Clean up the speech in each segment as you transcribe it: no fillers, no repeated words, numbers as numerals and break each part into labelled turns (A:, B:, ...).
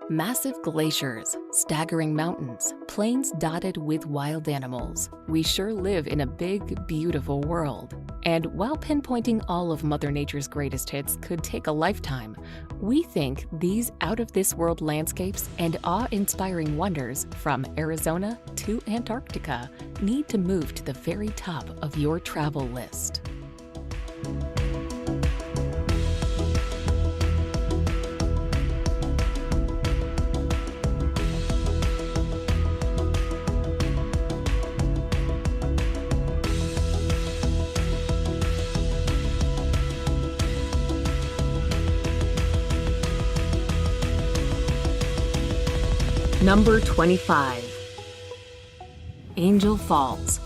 A: Massive glaciers, staggering mountains, plains dotted with wild animals. We sure live in a big, beautiful world. And while pinpointing all of Mother Nature's greatest hits could take a lifetime, we think these out-of-this-world landscapes and awe-inspiring wonders from Arizona to Antarctica need to move to the very top of your travel list. Number 25. Angel Falls.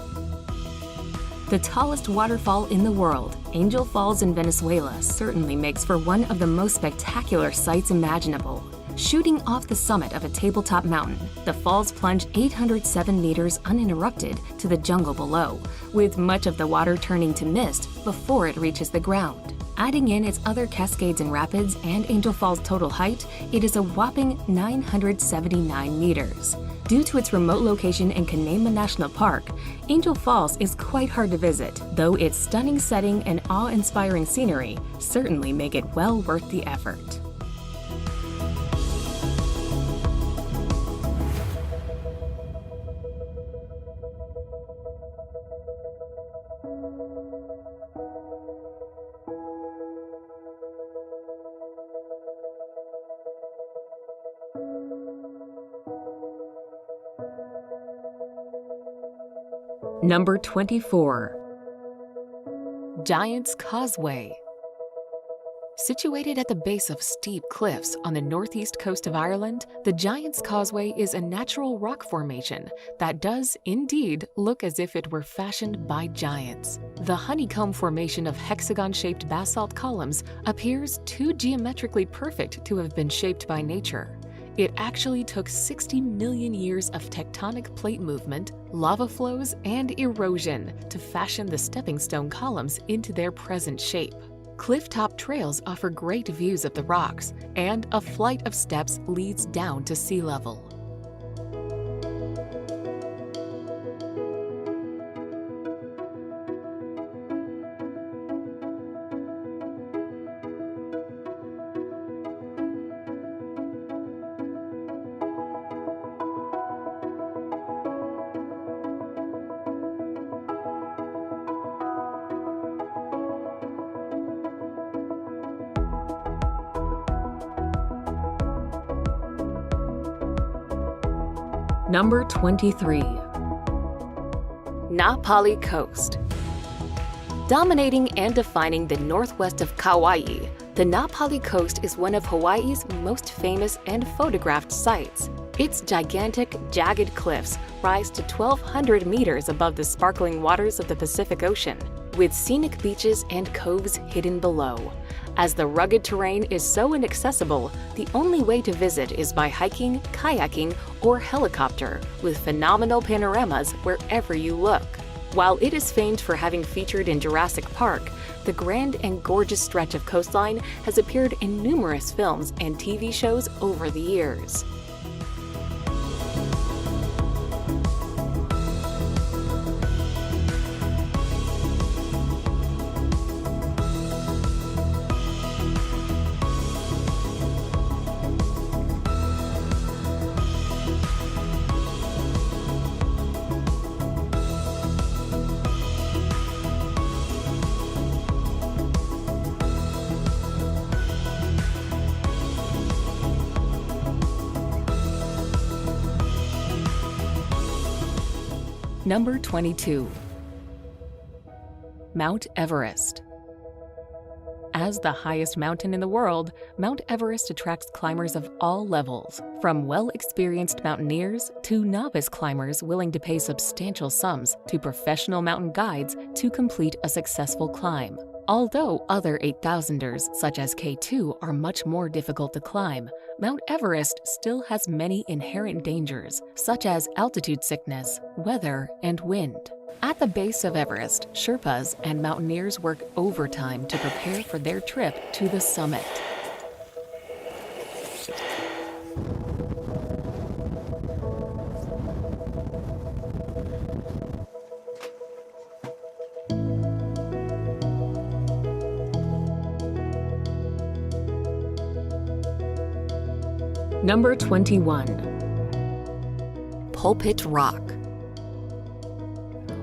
A: The tallest waterfall in the world, Angel Falls in Venezuela certainly makes for one of the most spectacular sights imaginable. Shooting off the summit of a tabletop mountain, the falls plunge 807 meters uninterrupted to the jungle below, with much of the water turning to mist before it reaches the ground. Adding in its other cascades and rapids and Angel Falls' total height, it is a whopping 979 meters. Due to its remote location in Canaima National Park, Angel Falls is quite hard to visit, though its stunning setting and awe-inspiring scenery certainly make it well worth the effort. Number 24. Giant's Causeway. Situated at the base of steep cliffs on the northeast coast of Ireland, the Giant's Causeway is a natural rock formation that does indeed look as if it were fashioned by giants. The honeycomb formation of hexagon-shaped basalt columns appears too geometrically perfect to have been shaped by nature. It actually took 60 million years of tectonic plate movement, lava flows, and erosion to fashion the stepping stone columns into their present shape. Clifftop trails offer great views of the rocks, and a flight of steps leads down to sea level. Number 23. Na Pali Coast. Dominating and defining the northwest of Kauai, the Na Pali Coast is one of Hawaii's most famous and photographed sites. Its gigantic, jagged cliffs rise to 1,200 meters above the sparkling waters of the Pacific Ocean, with scenic beaches and coves hidden below. As the rugged terrain is so inaccessible, the only way to visit is by hiking, kayaking, or helicopter, with phenomenal panoramas wherever you look. While it is famed for having featured in Jurassic Park, the grand and gorgeous stretch of coastline has appeared in numerous films and TV shows over the years. Number 22. Mount Everest. As the highest mountain in the world, Mount Everest attracts climbers of all levels, from well-experienced mountaineers to novice climbers willing to pay substantial sums to professional mountain guides to complete a successful climb. Although other 8,000ers, such as K2, are much more difficult to climb, Mount Everest still has many inherent dangers, such as altitude sickness, weather, and wind. At the base of Everest, Sherpas and mountaineers work overtime to prepare for their trip to the summit. Number 21. Pulpit Rock.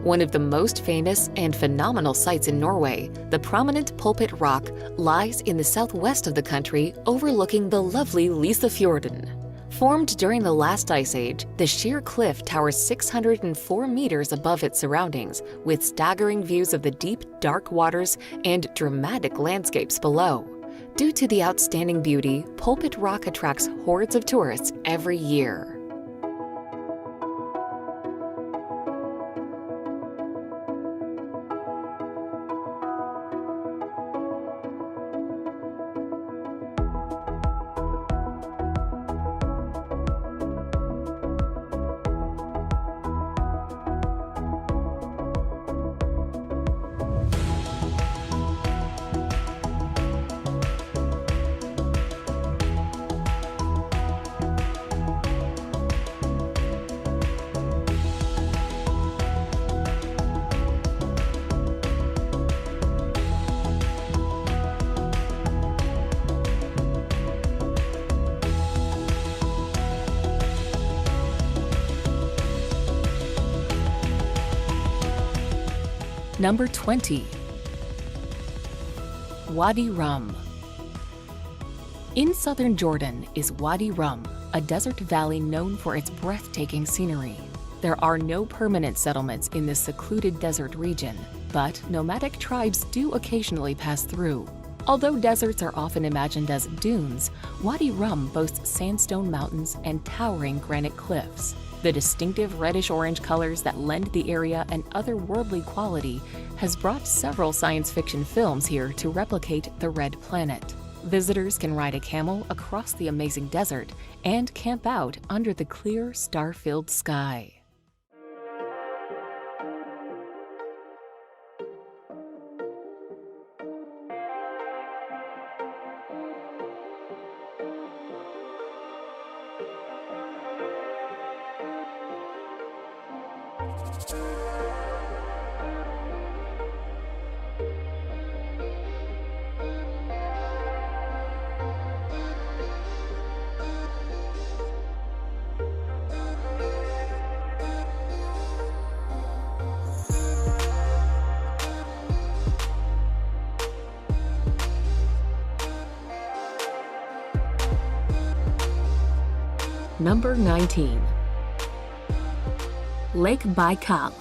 A: One of the most famous and phenomenal sights in Norway, the prominent Pulpit Rock lies in the southwest of the country overlooking the lovely Lysefjorden. Formed during the last ice age, the sheer cliff towers 604 meters above its surroundings, with staggering views of the deep, dark waters and dramatic landscapes below. Due to the outstanding beauty, Pulpit Rock attracts hordes of tourists every year. Number 20. Wadi Rum. In southern Jordan is Wadi Rum, a desert valley known for its breathtaking scenery. There are no permanent settlements in this secluded desert region, but nomadic tribes do occasionally pass through. Although deserts are often imagined as dunes, Wadi Rum boasts sandstone mountains and towering granite cliffs. The distinctive reddish-orange colors that lend the area an otherworldly quality has brought several science fiction films here to replicate the Red Planet. Visitors can ride a camel across the amazing desert and camp out under the clear, star-filled sky. Number 19. Lake Baikal.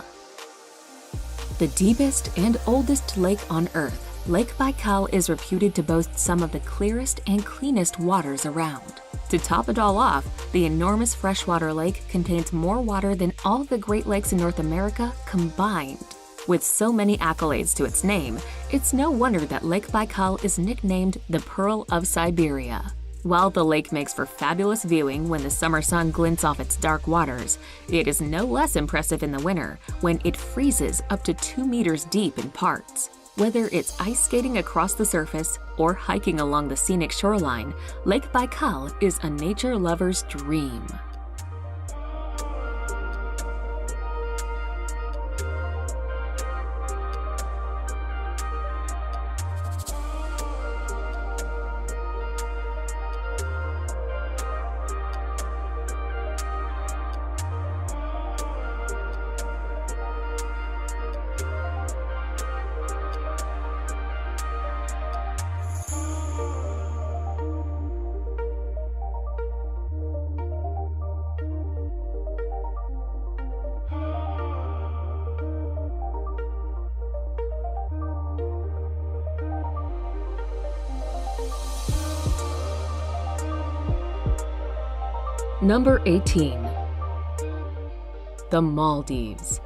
A: The deepest and oldest lake on Earth, Lake Baikal is reputed to boast some of the clearest and cleanest waters around. To top it all off, the enormous freshwater lake contains more water than all the Great Lakes in North America combined. With so many accolades to its name, it's no wonder that Lake Baikal is nicknamed the Pearl of Siberia. While the lake makes for fabulous viewing when the summer sun glints off its dark waters, it is no less impressive in the winter when it freezes up to 2 meters deep in parts. Whether it's ice skating across the surface or hiking along the scenic shoreline, Lake Baikal is a nature lover's dream. Number 18. The Maldives.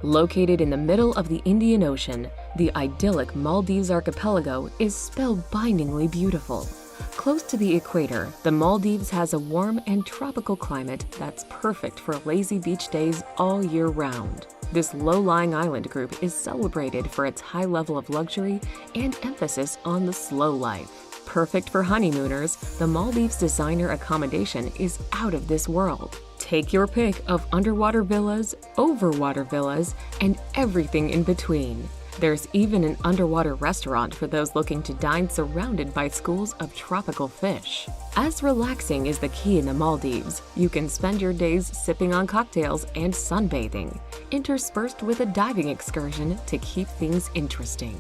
A: Located in the middle of the Indian Ocean, the idyllic Maldives archipelago is spellbindingly beautiful. Close to the equator, the Maldives has a warm and tropical climate that's perfect for lazy beach days all year round. This low-lying island group is celebrated for its high level of luxury and emphasis on the slow life. Perfect for honeymooners, the Maldives designer accommodation is out of this world. Take your pick of underwater villas, overwater villas, and everything in between. There's even an underwater restaurant for those looking to dine surrounded by schools of tropical fish. As relaxing is the key in the Maldives, you can spend your days sipping on cocktails and sunbathing, interspersed with a diving excursion to keep things interesting.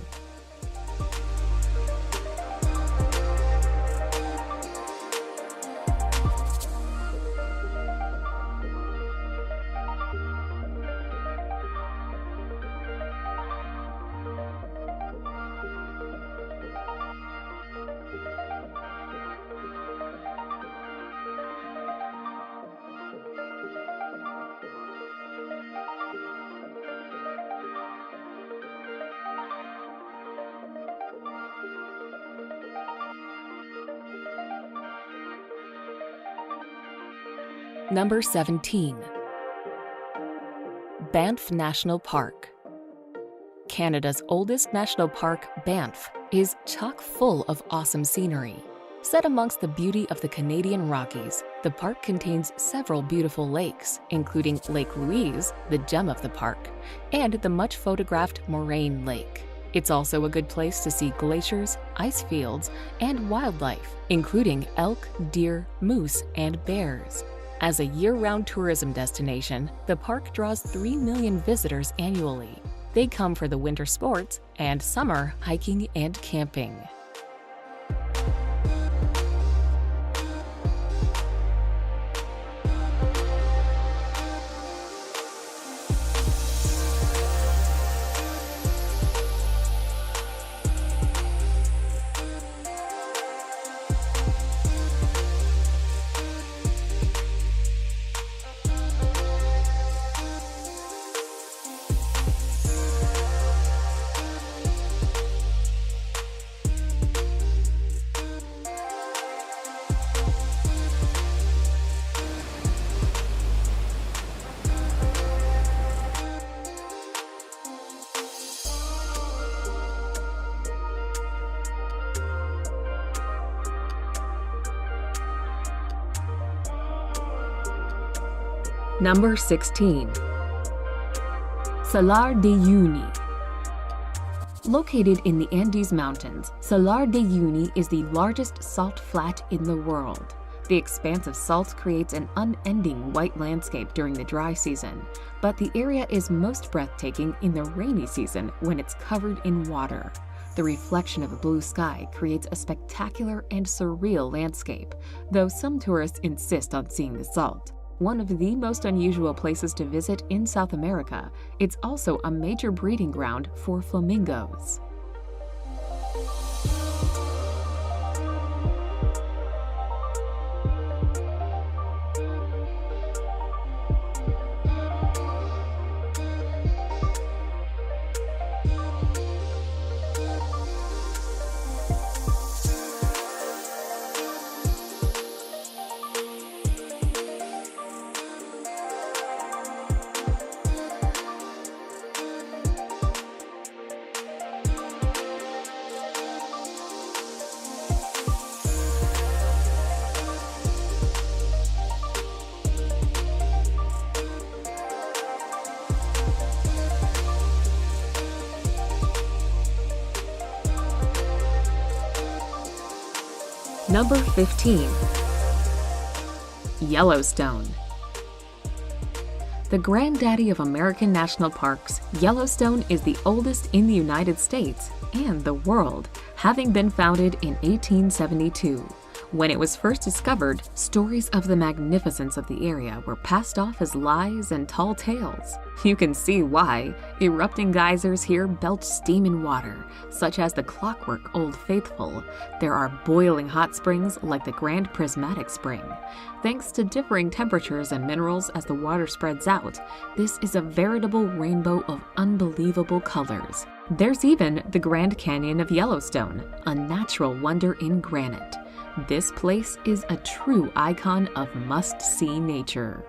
A: Number 17. Banff National Park. Canada's oldest national park, Banff, is chock full of awesome scenery. Set amongst the beauty of the Canadian Rockies, the park contains several beautiful lakes, including Lake Louise, the gem of the park, and the much-photographed Moraine Lake. It's also a good place to see glaciers, ice fields, and wildlife, including elk, deer, moose, and bears. As a year-round tourism destination, the park draws 3 million visitors annually. They come for the winter sports and summer hiking and camping. Number 16. Salar de Uyuni. Located in the Andes Mountains, Salar de Uyuni is the largest salt flat in the world. The expanse of salt creates an unending white landscape during the dry season, but the area is most breathtaking in the rainy season when it's covered in water. The reflection of a blue sky creates a spectacular and surreal landscape, though some tourists insist on seeing the salt. One of the most unusual places to visit in South America, it's also a major breeding ground for flamingos. Number 15. Yellowstone. The granddaddy of American national parks, Yellowstone is the oldest in the United States and the world, having been founded in 1872. When it was first discovered, stories of the magnificence of the area were passed off as lies and tall tales. You can see why. Erupting geysers here belch steam and water, such as the clockwork Old Faithful. There are boiling hot springs like the Grand Prismatic Spring. Thanks to differing temperatures and minerals as the water spreads out, this is a veritable rainbow of unbelievable colors. There's even the Grand Canyon of Yellowstone, a natural wonder in granite. This place is a true icon of must-see nature.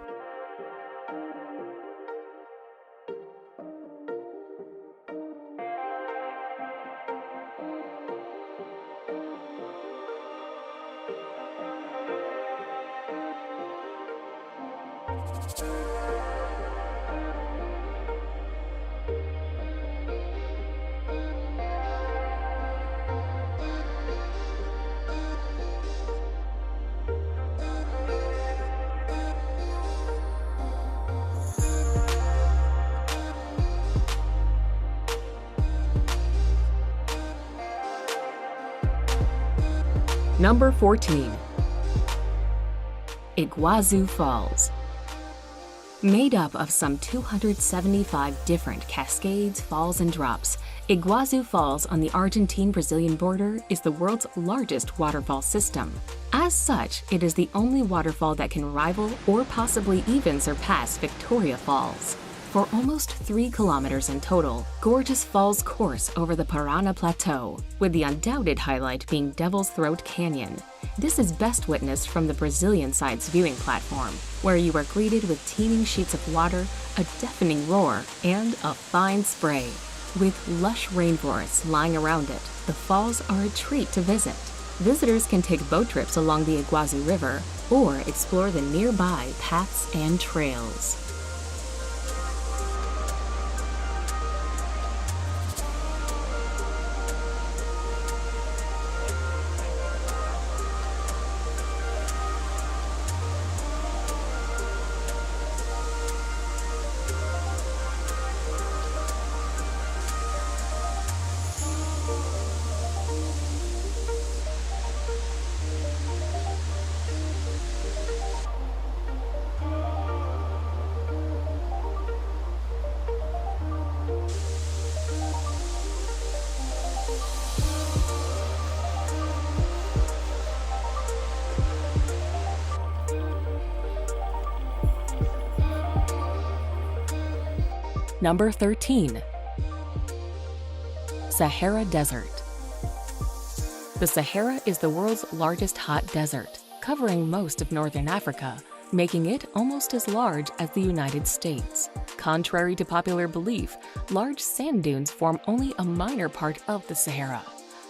A: Number 14. Iguazu Falls. Made up of some 275 different cascades, falls, and drops, Iguazu Falls on the Argentine-Brazilian border is the world's largest waterfall system. As such, it is the only waterfall that can rival or possibly even surpass Victoria Falls. For almost 3 kilometers in total, gorgeous falls course over the Parana Plateau, with the undoubted highlight being Devil's Throat Canyon. This is best witnessed from the Brazilian side's viewing platform, where you are greeted with teeming sheets of water, a deafening roar, and a fine spray. With lush rainforests lying around it, the falls are a treat to visit. Visitors can take boat trips along the Iguazu River or explore the nearby paths and trails. Number 13. Sahara Desert. The Sahara is the world's largest hot desert, covering most of northern Africa, making it almost as large as the United States. Contrary to popular belief, large sand dunes form only a minor part of the Sahara.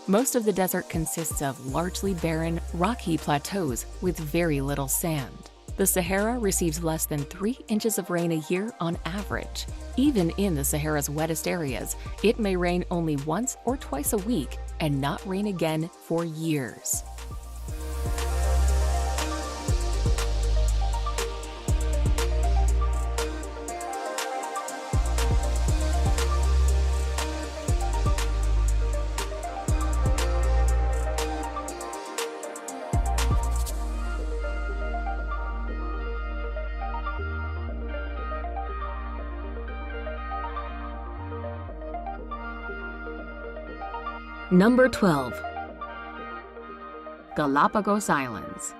A: Most of the desert consists of largely barren, rocky plateaus with very little sand. The Sahara receives less than 3 inches of rain a year on average. Even in the Sahara's wettest areas, it may rain only once or twice a week and not rain again for years. Number 12. Galapagos Islands.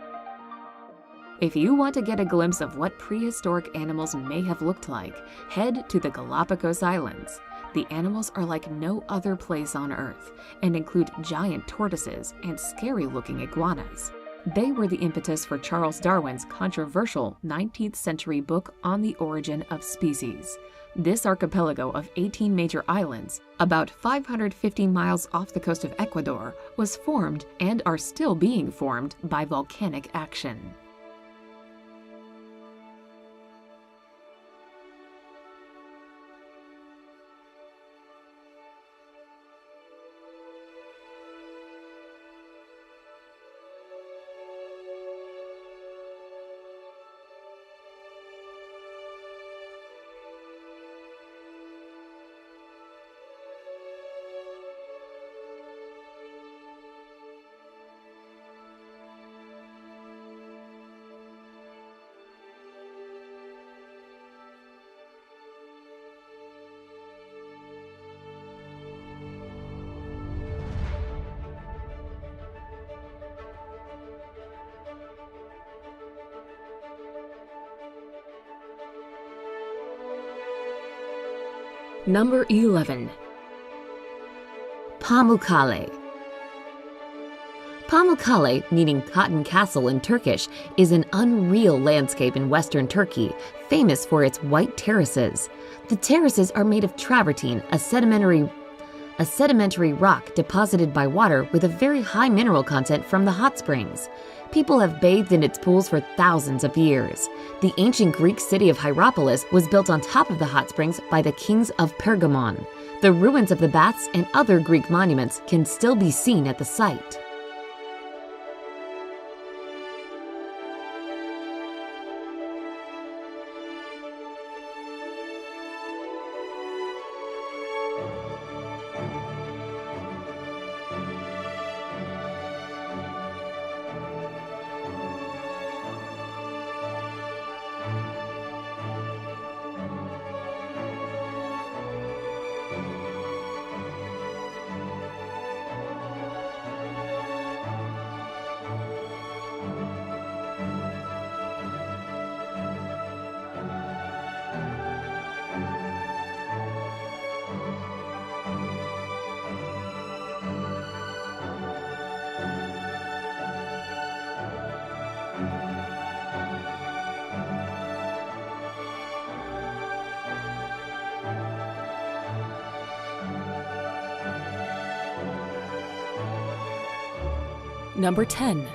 A: If you want to get a glimpse of what prehistoric animals may have looked like, head to the Galapagos Islands. The animals are like no other place on Earth and include giant tortoises and scary-looking iguanas. They were the impetus for Charles Darwin's controversial 19th century book On the Origin of Species. This archipelago of 18 major islands, about 550 miles off the coast of Ecuador, was formed and are still being formed by volcanic action. Number 11. Pamukkale. Pamukkale, meaning Cotton Castle in Turkish, is an unreal landscape in western Turkey, famous for its white terraces. The terraces are made of travertine, a sedimentary rock deposited by water with a very high mineral content from the hot springs. People have bathed in its pools for thousands of years. The ancient Greek city of Hierapolis was built on top of the hot springs by the kings of Pergamon. The ruins of the baths and other Greek monuments can still be seen at the site. Number 10.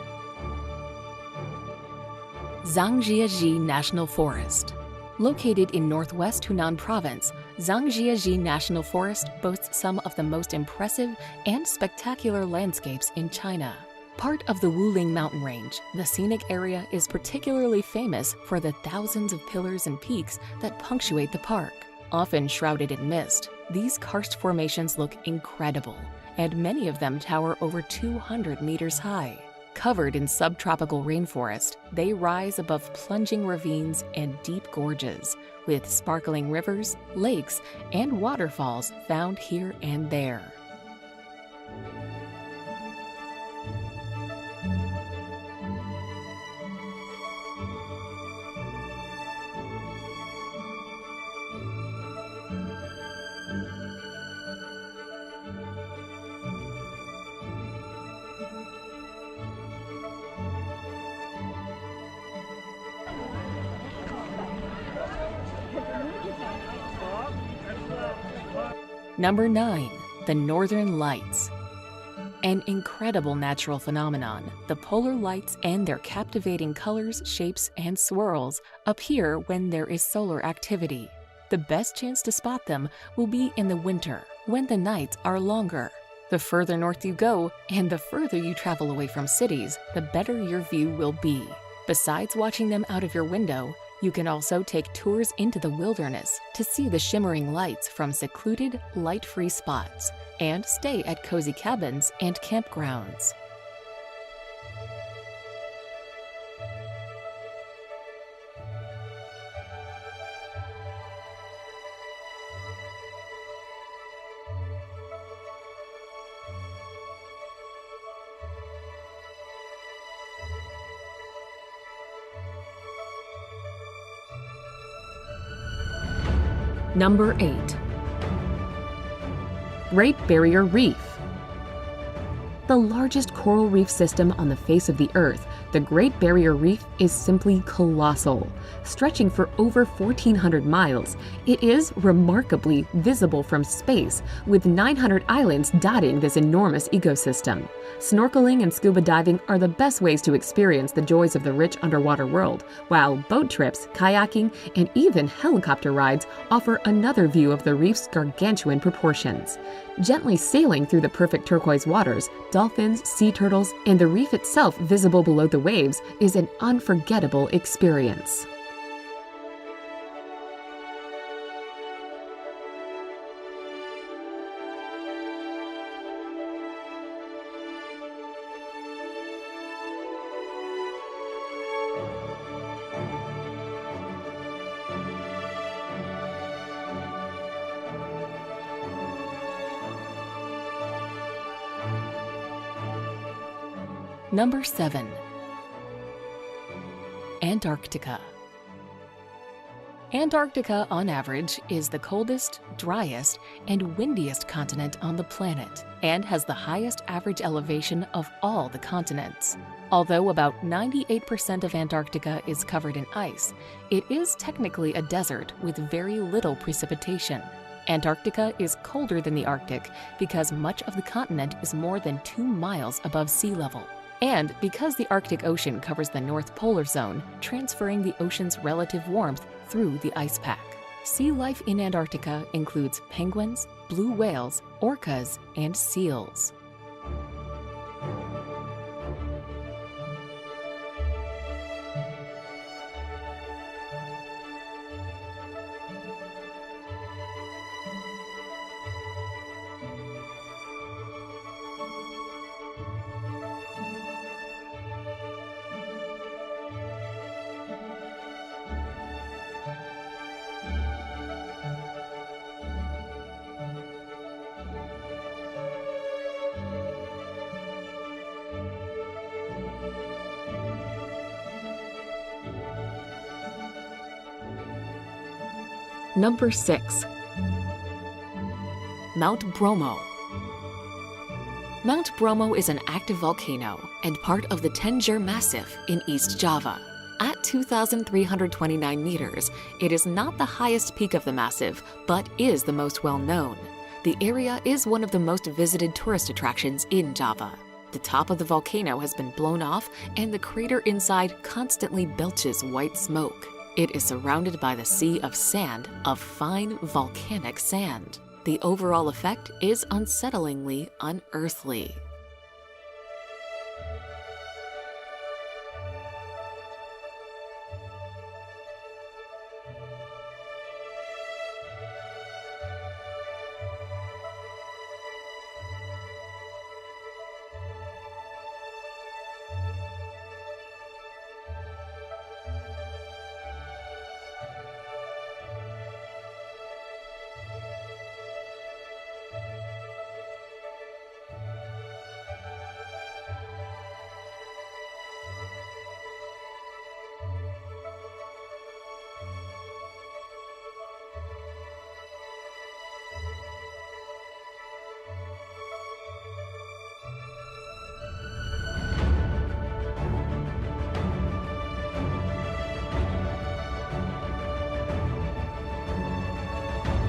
A: Zhangjiajie National Forest. Located in northwest Hunan Province, Zhangjiajie National Forest boasts some of the most impressive and spectacular landscapes in China. Part of the Wuling mountain range, the scenic area is particularly famous for the thousands of pillars and peaks that punctuate the park. Often shrouded in mist, these karst formations look incredible, and many of them tower over 200 meters high. Covered in subtropical rainforest, they rise above plunging ravines and deep gorges, with sparkling rivers, lakes, and waterfalls found here and there. Number 9. The Northern Lights. An incredible natural phenomenon, the polar lights and their captivating colors, shapes, and swirls appear when there is solar activity. The best chance to spot them will be in the winter, when the nights are longer. The further north you go, and the further you travel away from cities, the better your view will be. Besides watching them out of your window, you can also take tours into the wilderness to see the shimmering lights from secluded, light-free spots, and stay at cozy cabins and campgrounds. Number 8. Great Barrier Reef. The largest coral reef system on the face of the Earth, the Great Barrier Reef is simply colossal. Stretching for over 1,400 miles, it is remarkably visible from space, with 900 islands dotting this enormous ecosystem. Snorkeling and scuba diving are the best ways to experience the joys of the rich underwater world, while boat trips, kayaking, and even helicopter rides offer another view of the reef's gargantuan proportions. Gently sailing through the perfect turquoise waters, dolphins, sea turtles, and the reef itself visible below the waves is an unforgettable experience. Number 7. Antarctica. Antarctica, on average, is the coldest, driest, and windiest continent on the planet, and has the highest average elevation of all the continents. Although about 98% of Antarctica is covered in ice, it is technically a desert with very little precipitation. Antarctica is colder than the Arctic because much of the continent is more than 2 miles above sea level. And because the Arctic Ocean covers the North Polar Zone, transferring the ocean's relative warmth through the ice pack. Sea life in Antarctica includes penguins, blue whales, orcas, and seals. Number 6. Mount Bromo. Mount Bromo is an active volcano and part of the Tengger Massif in East Java. At 2,329 meters, it is not the highest peak of the massif, but is the most well-known. The area is one of the most visited tourist attractions in Java. The top of the volcano has been blown off, and the crater inside constantly belches white smoke. It is surrounded by the sea of sand, of fine volcanic sand. The overall effect is unsettlingly unearthly.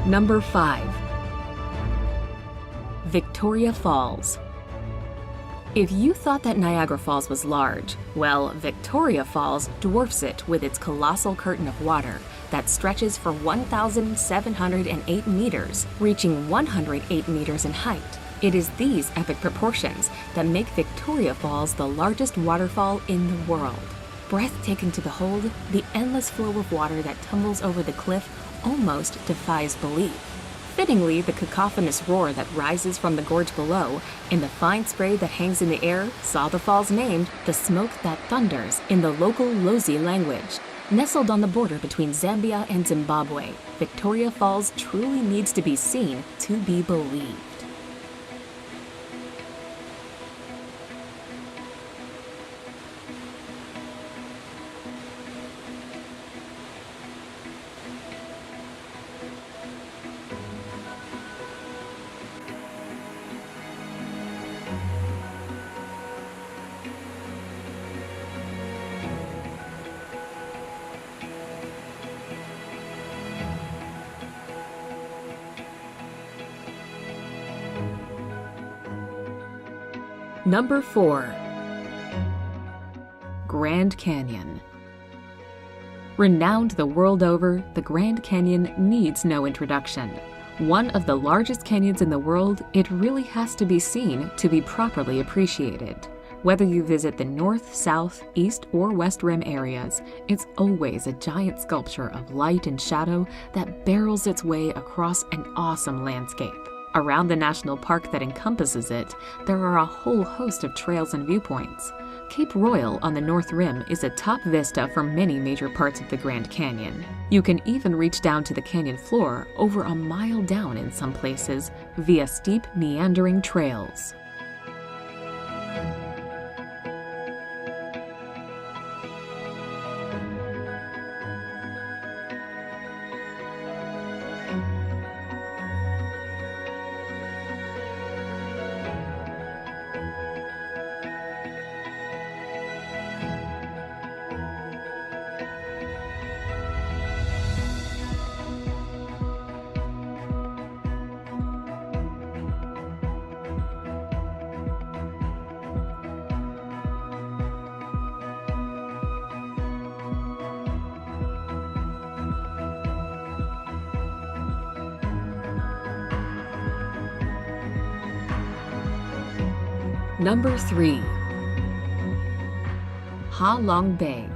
A: Number 5. Victoria Falls. If you thought that Niagara Falls was large, well, Victoria Falls dwarfs it with its colossal curtain of water that stretches for 1,708 meters, reaching 108 meters in height. It is these epic proportions that make Victoria Falls the largest waterfall in the world. Breathtaking to behold, the endless flow of water that tumbles over the cliff almost defies belief. Fittingly, the cacophonous roar that rises from the gorge below and the fine spray that hangs in the air saw the falls named the smoke that thunders in the local Lozi language. Nestled on the border between Zambia and Zimbabwe, Victoria Falls truly needs to be seen to be believed. Number 4. Grand Canyon. Renowned the world over, the Grand Canyon needs no introduction. One of the largest canyons in the world, it really has to be seen to be properly appreciated. Whether you visit the north, south, east, or west rim areas, it's always a giant sculpture of light and shadow that barrels its way across an awesome landscape. Around the national park that encompasses it, there are a whole host of trails and viewpoints. Cape Royal on the North Rim is a top vista for many major parts of the Grand Canyon. You can even reach down to the canyon floor over a mile down in some places via steep, meandering trails. Number 3. Ha Long Bay.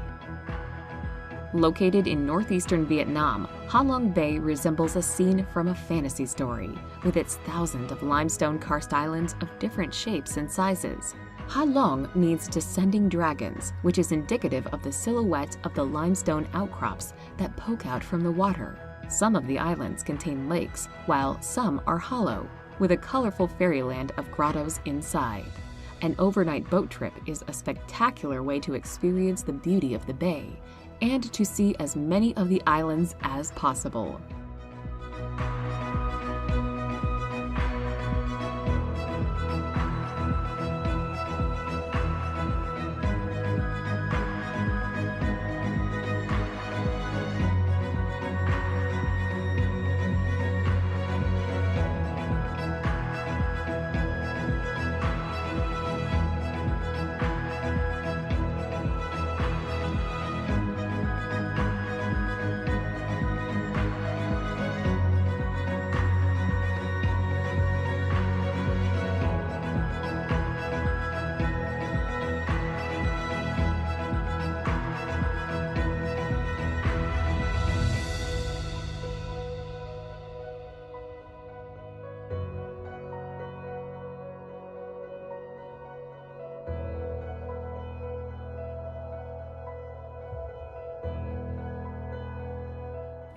A: Located in northeastern Vietnam, Ha Long Bay resembles a scene from a fantasy story, with its thousands of limestone karst islands of different shapes and sizes. Ha Long means descending dragons, which is indicative of the silhouette of the limestone outcrops that poke out from the water. Some of the islands contain lakes, while some are hollow, with a colorful fairyland of grottos inside. An overnight boat trip is a spectacular way to experience the beauty of the bay and to see as many of the islands as possible.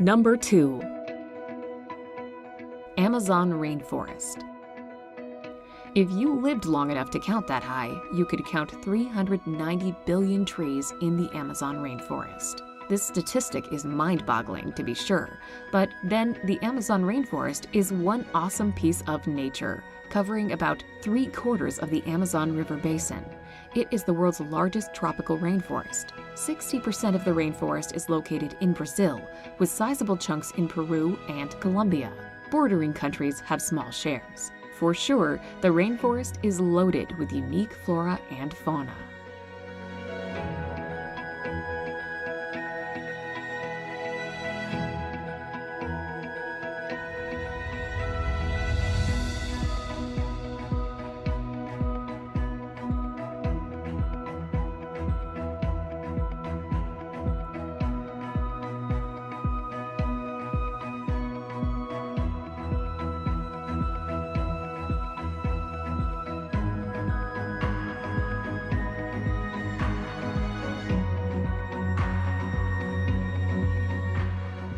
A: Number 2. Amazon rainforest. If you lived long enough to count that high, you could count 390 billion trees in the Amazon rainforest. This statistic is mind-boggling, to be sure, but then the Amazon rainforest is one awesome piece of nature, covering about 3/4 of the Amazon River basin. It is the world's largest tropical rainforest. 60% of the rainforest is located in Brazil, with sizable chunks in Peru and Colombia. Bordering countries have small shares. For sure, the rainforest is loaded with unique flora and fauna.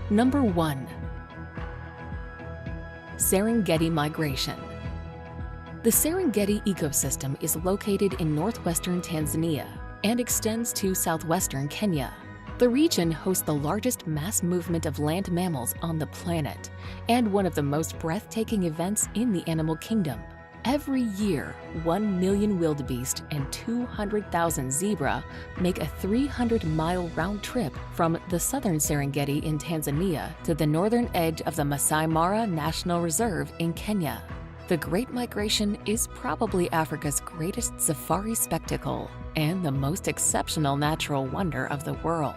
A: Number 1. Serengeti migration. The Serengeti ecosystem is located in northwestern Tanzania and extends to southwestern Kenya. The region hosts the largest mass movement of land mammals on the planet and one of the most breathtaking events in the animal kingdom. Every year, 1 million wildebeest and 200,000 zebra make a 300-mile round trip from the southern Serengeti in Tanzania to the northern edge of the Masai Mara National Reserve in Kenya. The Great Migration is probably Africa's greatest safari spectacle and the most exceptional natural wonder of the world.